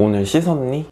오늘 씻었니?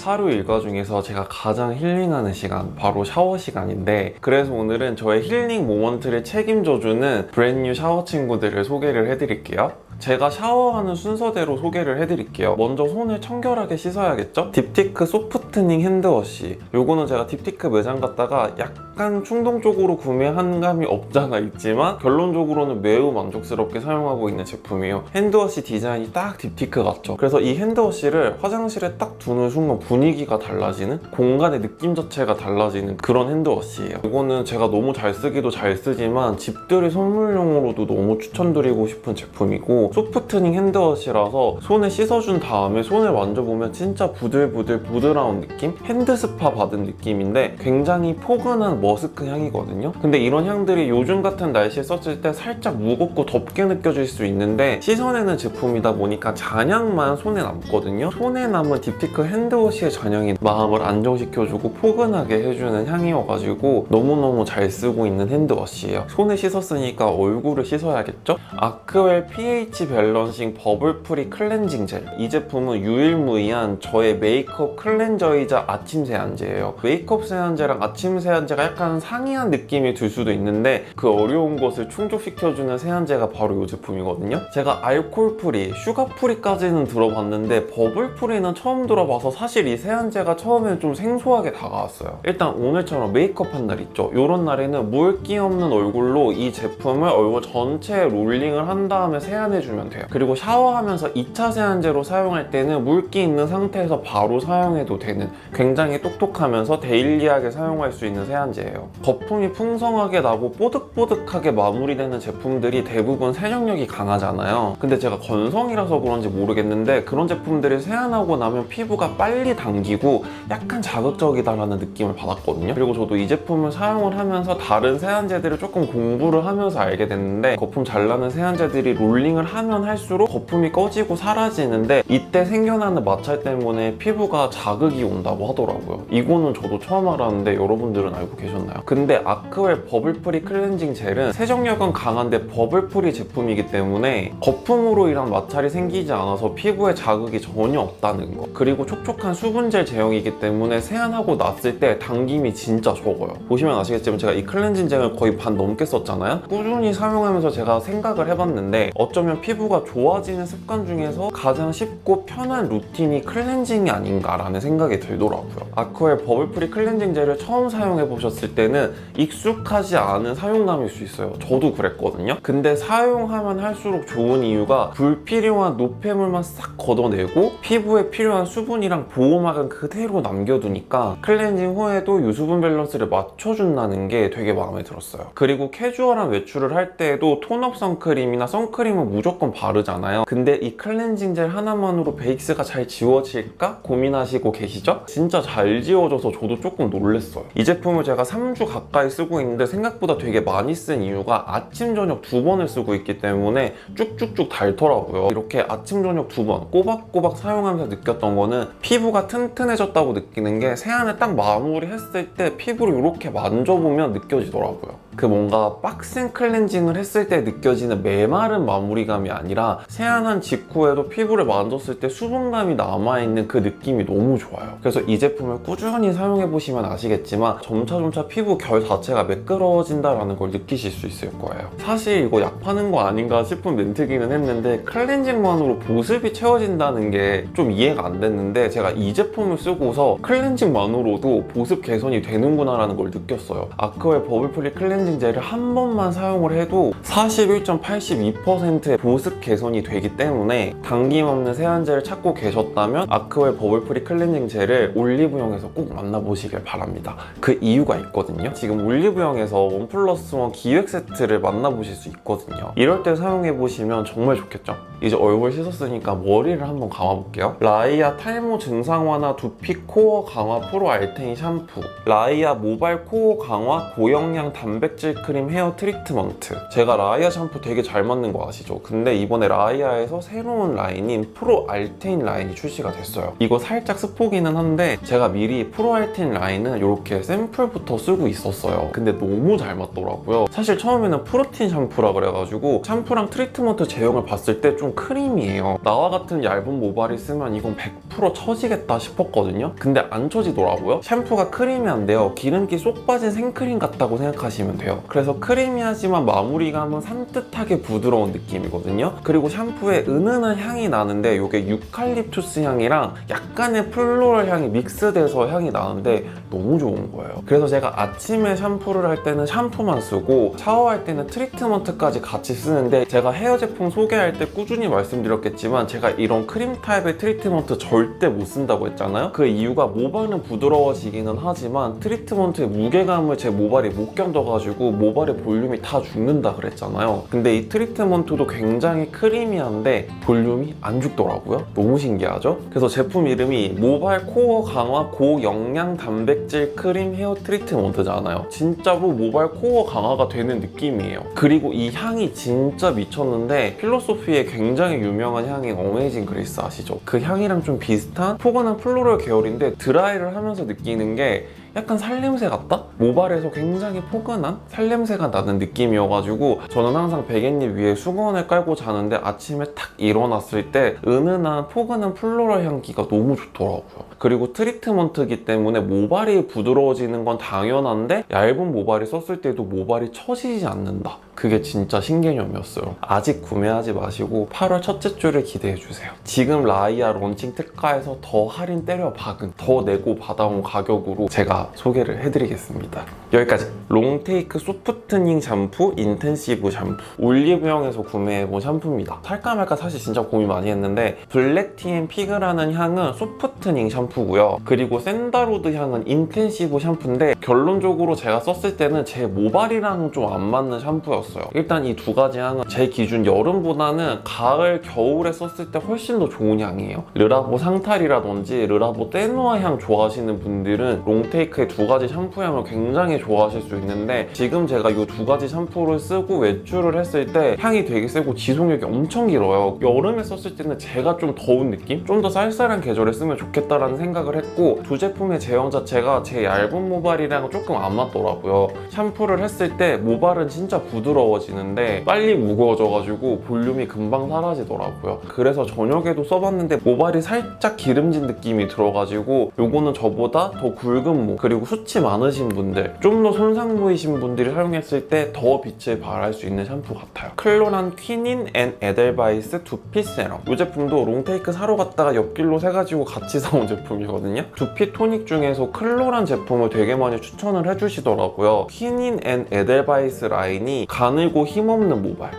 하루 일과 중에서 제가 가장 힐링하는 시간, 바로 샤워 시간인데, 그래서 오늘은 저의 힐링 모먼트를 책임져주는 브랜뉴 샤워 친구들을 소개를 해드릴게요. 제가 샤워하는 순서대로 소개를 해드릴게요. 먼저 손을 청결하게 씻어야겠죠? 딥티크 소프트닝 핸드워시. 요거는 제가 딥티크 매장 갔다가 약간 충동적으로 구매한 감이 없잖아 있지만 결론적으로는 매우 만족스럽게 사용하고 있는 제품이에요. 핸드워시 디자인이 딱 딥티크 같죠? 그래서 이 핸드워시를 화장실에 딱 두는 순간 분위기가 달라지는, 공간의 느낌 자체가 달라지는 그런 핸드워시예요. 이거는 제가 너무 잘 쓰기도 잘 쓰지만 집들이 선물용으로도 너무 추천드리고 싶은 제품이고, 소프트닝 핸드워시라서 손에 씻어준 다음에 손을 만져보면 진짜 부들부들 부드러운 느낌? 핸드스파 받은 느낌인데 굉장히 포근한 머스크 향이거든요. 근데 이런 향들이 요즘 같은 날씨에 썼을 때 살짝 무겁고 덥게 느껴질 수 있는데, 씻어내는 제품이다 보니까 잔향만 손에 남거든요. 손에 남은 딥티크 핸드워시의 잔향이 마음을 안정시켜주고 포근하게 해주는 향이어가지고 너무너무 잘 쓰고 있는 핸드워시예요. 손에 씻었으니까 얼굴을 씻어야겠죠? 아크웰 pH 밸런싱 버블 프리 클렌징 젤. 이 제품은 유일무이한 저의 메이크업 클렌저이자 아침 세안제예요. 메이크업 세안제랑 아침 세안제가 약간 상이한 느낌이 들 수도 있는데 그 어려운 것을 충족시켜주는 세안제가 바로 이 제품이거든요. 제가 알콜 프리, 슈가 프리까지는 들어봤는데 버블 프리는 처음 들어봐서 사실 이 세안제가 처음에는 좀 생소하게 다가왔어요. 일단 오늘처럼 메이크업 한 날 있죠. 이런 날에는 물기 없는 얼굴로 이 제품을 얼굴 전체에 롤링을 한 다음에 세안해주면 돼요. 그리고 샤워하면서 2차 세안제로 사용할 때는 물기 있는 상태에서 바로 사용해도 되는 굉장히 똑똑하면서 데일리하게 사용할 수 있는 세안제예요. 거품이 풍성하게 나고 뽀득뽀득하게 마무리되는 제품들이 대부분 세정력이 강하잖아요. 근데 제가 건성이라서 그런지 모르겠는데 그런 제품들이 세안하고 나면 피부가 빨리 당기고 약간 자극적이다라는 느낌을 받았거든요. 그리고 저도 이 제품을 사용을 하면서 다른 세안제들을 조금 공부를 하면서 알게 됐는데, 거품 잘 나는 세안제들이 롤링을 하면 할수록 거품이 꺼지고 사라지는데 이때 생겨나는 마찰 때문에 피부가 자극이 온다고 하더라고요. 이거는 저도 처음 알았는데 여러분들은 알고 계셨나요? 근데 아크웰 버블 프리 클렌징 젤은 세정력은 강한데 버블 프리 제품이기 때문에 거품으로 인한 마찰이 생기지 않아서 피부에 자극이 전혀 없다는 거. 그리고 촉촉한 수분젤 제형이기 때문에 세안하고 났을 때 당김이 진짜 적어요. 보시면 아시겠지만 제가 이 클렌징 젤을 거의 반 넘게 썼잖아요. 꾸준히 사용하면서 제가 생각을 해봤는데 어쩌면 피부가 좋아지는 습관 중에서 가장 쉽고 편한 루틴이 클렌징이 아닌가라는 생각이 들더라고요. 아크웰 버블 프리 클렌징 젤을 처음 사용해 보셨을 때는 익숙하지 않은 사용감일 수 있어요. 저도 그랬거든요. 근데 사용하면 할수록 좋은 이유가 불필요한 노폐물만 싹 걷어내고 피부에 필요한 수분이랑 보호막은 그대로 남겨두니까 클렌징 후에도 유수분 밸런스를 맞춰준다는 게 되게 마음에 들었어요. 그리고 캐주얼한 외출을 할 때에도 톤업 선크림이나 선크림은 무조건 바르잖아요. 근데 이 클렌징 젤 하나만으로 베이스가 잘 지워질까 고민하시고 계시죠? 진짜 잘 지워져서 저도 조금 놀랐어요. 이 제품을 제가 3주 가까이 쓰고 있는데 생각보다 되게 많이 쓴 이유가 아침 저녁 2번을 쓰고 있기 때문에 쭉쭉쭉 닳더라고요. 이렇게 아침 저녁 2번 꼬박꼬박 사용하면서 느꼈던 거는 피부가 튼튼해졌다고 느끼는 게 세안을 딱 마무리했을 때 피부를 이렇게 만져보면 느껴지더라고요. 그 뭔가 빡센 클렌징을 했을 때 느껴지는 메마른 마무리감이 아니라 세안한 직후에도 피부를 만졌을 때 수분감이 남아있는 그 느낌이 너무 좋아요. 그래서 이 제품을 꾸준히 사용해보시면 아시겠지만 점차 피부 결 자체가 매끄러워진다는 걸 느끼실 수 있을 거예요. 사실 이거 약 파는 거 아닌가 싶은 멘트기는 했는데 클렌징만으로 보습이 채워진다는 게 좀 이해가 안 됐는데 제가 이 제품을 쓰고서 클렌징만으로도 보습 개선이 되는구나 라는 걸 느꼈어요. 아크웰 버블 프리 클렌징 젤을 한 번만 사용을 해도 41.82%의 보습 개선이 되기 때문에 당김 없는 세안젤을 찾고 계셨다면 아크웰 버블 프리 클렌징 젤을 올리브영에서 꼭 만나보시길 바랍니다. 그 이유가 있거든요. 지금 올리브영에서 1+1 기획 세트를 만나보실 수 있거든요. 이럴 때 사용해보시면 정말 좋겠죠? 이제 얼굴 씻었으니까 머리를 한번 감아볼게요. 라이아 탈모 증상 완화 두피 코어 강화 프로 알테인 샴푸, 라이아 모발 코어 강화 고영양 단백 단백질 크림 헤어 트리트먼트. 제가 라이아 샴푸 되게 잘 맞는 거 아시죠? 근데 이번에 라이아에서 새로운 라인인 프로 알테인 라인이 출시가 됐어요. 이거 살짝 스포기는 한데 제가 미리 프로 알테인 라인은 이렇게 샘플부터 쓰고 있었어요. 근데 너무 잘 맞더라고요. 사실 처음에는 프로틴 샴푸라 그래가지고 샴푸랑 트리트먼트 제형을 봤을 때 좀 크림이에요. 나와 같은 얇은 모발이 쓰면 이건 100% 처지겠다 싶었거든요. 근데 안 처지더라고요. 샴푸가 크리미한데요. 기름기 쏙 빠진 생크림 같다고 생각하시면 돼요. 그래서 크리미하지만 마무리감은 산뜻하게 부드러운 느낌이거든요. 그리고 샴푸에 은은한 향이 나는데 이게 유칼립투스 향이랑 약간의 플로럴 향이 믹스돼서 향이 나는데 너무 좋은 거예요. 그래서 제가 아침에 샴푸를 할 때는 샴푸만 쓰고 샤워할 때는 트리트먼트까지 같이 쓰는데, 제가 헤어 제품 소개할 때 꾸준히 말씀드렸겠지만 제가 이런 크림 타입의 트리트먼트 절대 못 쓴다고 했잖아요. 그 이유가 모발은 부드러워지기는 하지만 트리트먼트의 무게감을 제 모발이 못 견뎌가지고 모발의 볼륨이 다 죽는다 그랬잖아요. 근데 이 트리트먼트도 굉장히 크리미한데 볼륨이 안 죽더라고요. 너무 신기하죠? 그래서 제품 이름이 모발 코어 강화 고영양 단백질 크림 헤어 트리트먼트잖아요. 진짜로 모발 코어 강화가 되는 느낌이에요. 그리고 이 향이 진짜 미쳤는데, 필로소피의 굉장히 유명한 향인 어메이징 그레이스 아시죠? 그 향이랑 좀 비슷한 포근한 플로럴 계열인데 드라이를 하면서 느끼는 게 약간 살냄새 같다? 모발에서 굉장히 포근한 살냄새가 나는 느낌이어가지고 저는 항상 베갯잎 위에 수건을 깔고 자는데 아침에 탁 일어났을 때 은은한 포근한 플로럴 향기가 너무 좋더라고요. 그리고 트리트먼트이기 때문에 모발이 부드러워지는 건 당연한데 얇은 모발이 썼을 때도 모발이 처지지 않는다. 그게 진짜 신개념이었어요. 아직 구매하지 마시고 8월 첫째 주를 기대해주세요. 지금 라이아 론칭 특가에서 더 할인 때려 박은, 더 내고 받아온 가격으로 제가 소개를 해드리겠습니다. 여기까지. 롱테이크 소프트닝 샴푸 인텐시브 샴푸, 올리브영에서 구매해본 샴푸입니다. 살까 말까 사실 진짜 고민 많이 했는데, 블랙티앤 피그라는 향은 소프트닝 샴푸고요. 그리고 샌다로드 향은 인텐시브 샴푸인데, 결론적으로 제가 썼을 때는 제 모발이랑 좀 안 맞는 샴푸였어요. 일단 이 두 가지 향은 제 기준 여름보다는 가을, 겨울에 썼을 때 훨씬 더 좋은 향이에요. 르라보 상탈이라든지 르라보 떼누아 향 좋아하시는 분들은 롱테이크의 두 가지 샴푸 향을 굉장히 좋아하실 수 있는데, 지금 제가 이 두 가지 샴푸를 쓰고 외출을 했을 때 향이 되게 세고 지속력이 엄청 길어요. 여름에 썼을 때는 제가 좀 더운 느낌? 좀 더 쌀쌀한 계절에 쓰면 좋겠다라는 생각을 했고, 두 제품의 제형 자체가 제 얇은 모발이랑 조금 안 맞더라고요. 샴푸를 했을 때 모발은 진짜 부드러워지는데 빨리 무거워져가지고 볼륨이 금방 사라지더라고요. 그래서 저녁에도 써봤는데 모발이 살짝 기름진 느낌이 들어가지고, 요거는 저보다 더 굵은 목, 그리고 수치 많으신 분들, 좀 더 손상 보이신 분들이 사용했을 때 더 빛을 발할 수 있는 샴푸 같아요. 클로란 퀴닌 앤 에델바이스 두피 세럼. 이 제품도 롱테이크 사러 갔다가 옆길로 새가지고 같이 사온 제품이거든요. 두피 토닉 중에서 클로란 제품을 되게 많이 추천을 해주시더라고요. 퀴닌 앤 에델바이스 라인이 가늘고 힘없는 모발,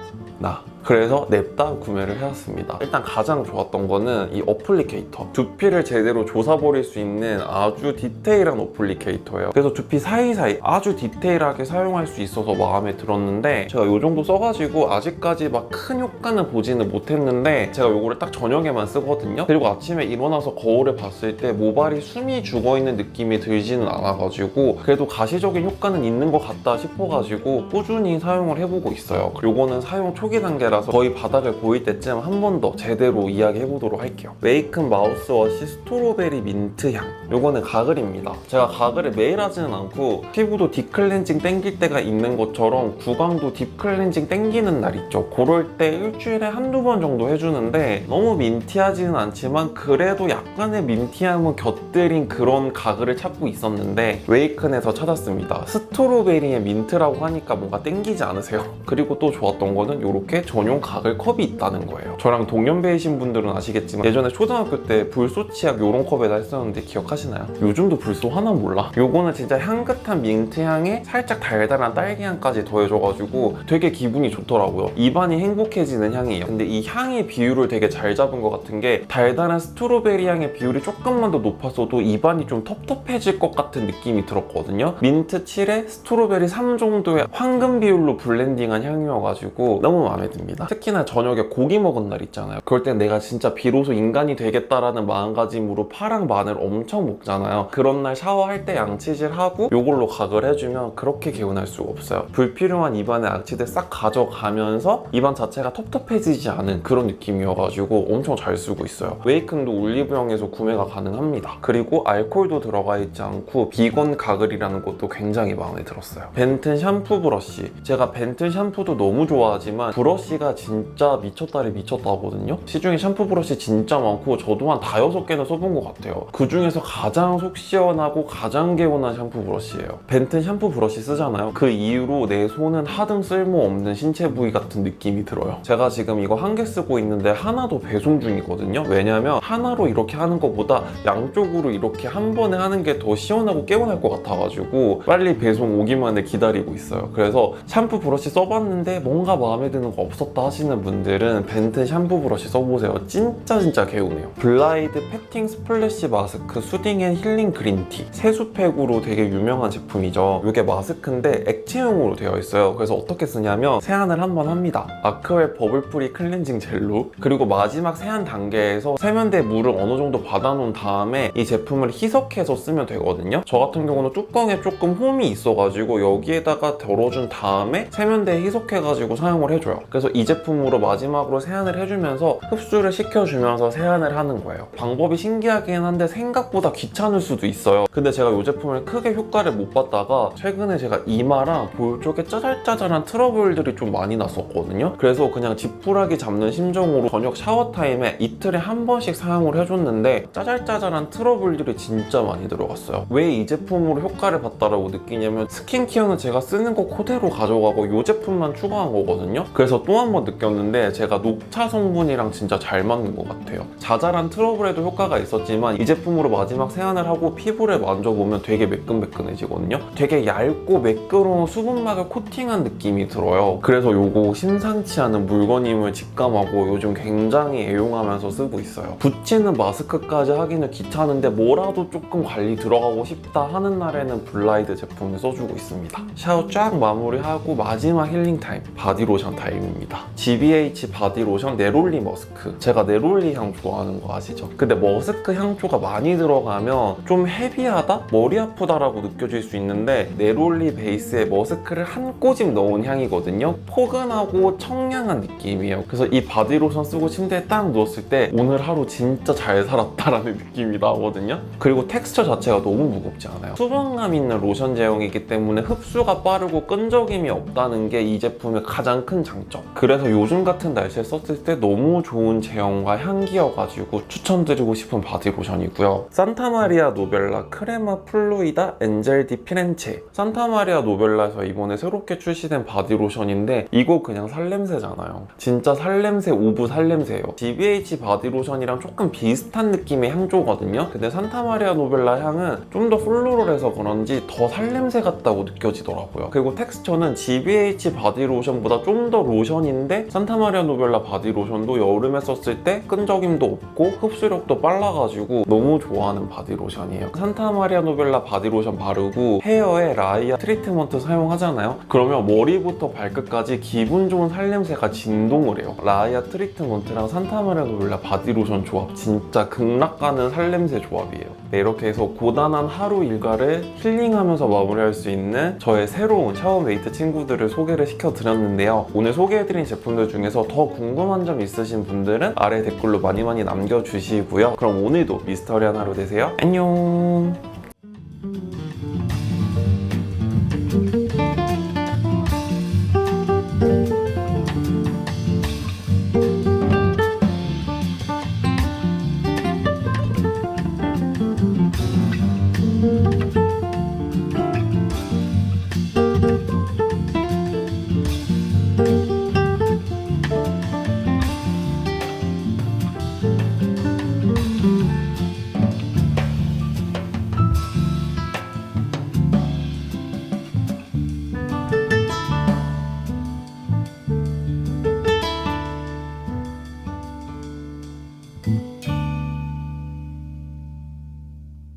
그래서 냅다 구매를 해왔습니다. 일단 가장 좋았던 거는 이 어플리케이터. 두피를 제대로 조사버릴 수 있는 아주 디테일한 어플리케이터예요. 그래서 두피 사이사이 아주 디테일하게 사용할 수 있어서 마음에 들었는데, 제가 이 정도 써가지고 아직까지 막 큰 효과는 보지는 못했는데 제가 이거를 딱 저녁에만 쓰거든요. 그리고 아침에 일어나서 거울을 봤을 때 모발이 숨이 죽어있는 느낌이 들지는 않아가지고 그래도 가시적인 효과는 있는 것 같다 싶어가지고 꾸준히 사용을 해보고 있어요. 요거는 사용 초기 단계라서 거의 바닥을 보일 때쯤 한 번 더 제대로 이야기해보도록 할게요. 웨이큰 마우스워시 스트로베리 민트향. 요거는 가글입니다. 제가 가글을 매일 하지는 않고 피부도 딥클렌징 땡길 때가 있는 것처럼 구강도 딥클렌징 땡기는 날 있죠. 그럴 때 일주일에 한두 번 정도 해주는데 너무 민티하지는 않지만 그래도 약간의 민티함은 곁들인 그런 가글을 찾고 있었는데 웨이큰에서 찾았습니다. 스트로베리의 민트라고 하니까 뭔가 땡기지 않으세요? 그리고 또 좋았던 거는 이렇게 전용 가글 컵이 있다는 거예요. 저랑 동년배이신 분들은 아시겠지만 예전에 초등학교 때 불소 치약 요런 컵에다 했었는데 기억하시나요? 요즘도 불소 하나 몰라? 요거는 진짜 향긋한 민트향에 살짝 달달한 딸기향까지 더해줘가지고 되게 기분이 좋더라고요. 입안이 행복해지는 향이에요. 근데 이 향의 비율을 되게 잘 잡은 것 같은 게, 달달한 스트로베리 향의 비율이 조금만 더 높았어도 입안이 좀 텁텁해질 것 같은 느낌이 들었거든요. 민트 7에 스트로베리 3 정도의 황금 비율로 블렌딩한 향이어가지고 너무 마음에 듭니다. 좋습니다. 특히나 저녁에 고기 먹은 날 있잖아요. 그럴 땐 내가 진짜 비로소 인간이 되겠다라는 마음가짐으로 파랑 마늘 엄청 먹잖아요. 그런 날 샤워할 때 양치질하고 요걸로 각을 해주면 그렇게 개운할 수가 없어요. 불필요한 입안의 악취들 싹 가져가면서 입안 자체가 텁텁해지지 않은 그런 느낌이어가지고 엄청 잘 쓰고 있어요. 웨이큰도 올리브영에서 구매가 가능합니다. 그리고 알코올도 들어가 있지 않고 비건 가글이라는 것도 굉장히 마음에 들었어요. 벤튼 샴푸 브러쉬. 제가 벤튼 샴푸도 너무 좋아하지만 브러쉬가 진짜 미쳤다리 미쳤다거든요. 시중에 샴푸 브러쉬 진짜 많고 저도 한 5-6개는 써본 것 같아요. 그 중에서 가장 속 시원하고 가장 개운한 샴푸 브러쉬예요. 벤튼 샴푸 브러쉬 쓰잖아요. 그 이후로 내 손은 하등 쓸모없는 신체 부위 같은 느낌이 들어요. 제가 지금 이거 1개 쓰고 있는데 하나도 배송 중이거든요. 왜냐면 하나로 이렇게 하는 것보다 양쪽으로 이렇게 한 번에 하는 게 더 시원하고 개운할 것 같아가지고 빨리 배송 오기만을 기다리고 있어요. 그래서 샴푸 브러쉬 써봤는데 뭔가 마음에 드는 거 없었다 하시는 분들은 벤튼 샴푸 브러쉬 써보세요. 진짜 개운해요. 블라이드 패팅 스플래시 마스크 수딩 앤 힐링 그린티 세수팩으로 되게 유명한 제품이죠. 이게 마스크인데 액체용으로 되어 있어요. 그래서 어떻게 쓰냐면 세안을 한번 합니다. 아크웰 버블프리 클렌징 젤로, 그리고 마지막 세안 단계에서 세면대에 물을 어느 정도 받아놓은 다음에 이 제품을 희석해서 쓰면 되거든요. 저 같은 경우는 뚜껑에 조금 홈이 있어가지고 여기에다가 덜어준 다음에 세면대에 희석해가지고 사용을 해줘요. 그래서 이 제품으로 마지막으로 세안을 해주면서 흡수를 시켜주면서 세안을 하는 거예요. 방법이 신기하긴 한데 생각보다 귀찮을 수도 있어요. 근데 제가 이 제품을 크게 효과를 못 봤다가 최근에 제가 이마랑 볼 쪽에 짜잘짜잘한 트러블들이 좀 많이 났었거든요. 그래서 그냥 지푸라기 잡는 심정으로 저녁 샤워 타임에 이틀에 한 번씩 사용을 해줬는데 짜잘짜잘한 트러블들이 진짜 많이 들어갔어요. 왜 이 제품으로 효과를 봤다라고 느끼냐면 스킨케어는 제가 쓰는 거 그대로 가져가고 이 제품만 추가한 거거든요. 그래서 또 한 번 느꼈는데 제가 녹차 성분이랑 진짜 잘 맞는 것 같아요. 자잘한 트러블에도 효과가 있었지만 이 제품으로 마지막 세안을 하고 피부를 만져보면 되게 매끈매끈해지거든요. 되게 얇고 매끄러운 수분막을 코팅한 느낌이 들어요. 그래서 요거 심상치 않은 물건임을 직감하고 요즘 굉장히 애용하면서 쓰고 있어요. 붙이는 마스크까지 하기는 귀찮은데 뭐라도 조금 관리 들어가고 싶다 하는 날에는 블라이드 제품을 써주고 있습니다. 샤워 쫙 마무리하고 마지막 힐링 타임, 바디로션 타임입니다. GBH 바디로션 네롤리 머스크. 제가 네롤리 향 좋아하는 거 아시죠? 근데 머스크 향초가 많이 들어가면 좀 헤비하다? 머리 아프다라고 느껴질 수 있는데 네롤리 베이스에 머스크를 한 꼬집 넣은 향이거든요. 포근하고 청량한 느낌이에요. 그래서 이 바디로션 쓰고 침대에 딱 누웠을 때 오늘 하루 진짜 잘 살았다라는 느낌이 나거든요. 그리고 텍스처 자체가 너무 무겁지 않아요. 수분감 있는 로션 제형이기 때문에 흡수가 빠르고 끈적임이 없다는 게 이 제품의 가장 큰 장점. 그래서 요즘 같은 날씨에 썼을 때 너무 좋은 제형과 향기여가지고 추천드리고 싶은 바디로션이고요. 산타마리아 노벨라 크레마 플루이다 엔젤 디 피렌체. 산타마리아 노벨라에서 이번에 새롭게 출시된 바디로션인데 이거 그냥 살냄새잖아요. 진짜 살냄새 오브 살냄새예요. GBH 바디로션이랑 조금 비슷한 느낌의 향조거든요. 근데 산타마리아 노벨라 향은 좀 더 플로럴해서 그런지 더 살냄새 같다고 느껴지더라고요. 그리고 텍스처는 GBH 바디로션보다 좀 더 로션인데 산타마리아 노벨라 바디로션도 여름에 썼을 때 끈적임도 없고 흡수력도 빨라가지고 너무 좋아하는 바디로션이에요. 산타마리아 노벨라 바디로션 바르고 헤어에 라이아 트리트먼트 사용하잖아요. 그러면 머리부터 발끝까지 기분 좋은 살냄새가 진동을 해요. 라이아 트리트먼트랑 산타마리아 노벨라 바디로션 조합 진짜 극락 가는 살냄새 조합이에요. 네, 이렇게 해서 고단한 하루 일과를 힐링하면서 마무리할 수 있는 저의 새로운 샤워메이트 친구들을 소개를 시켜드렸는데요. 오늘 소개해드린 제품들 중에서 더 궁금한 점 있으신 분들은 아래 댓글로 많이 남겨주시고요. 그럼 오늘도 미스터리한 하루 되세요. 안녕.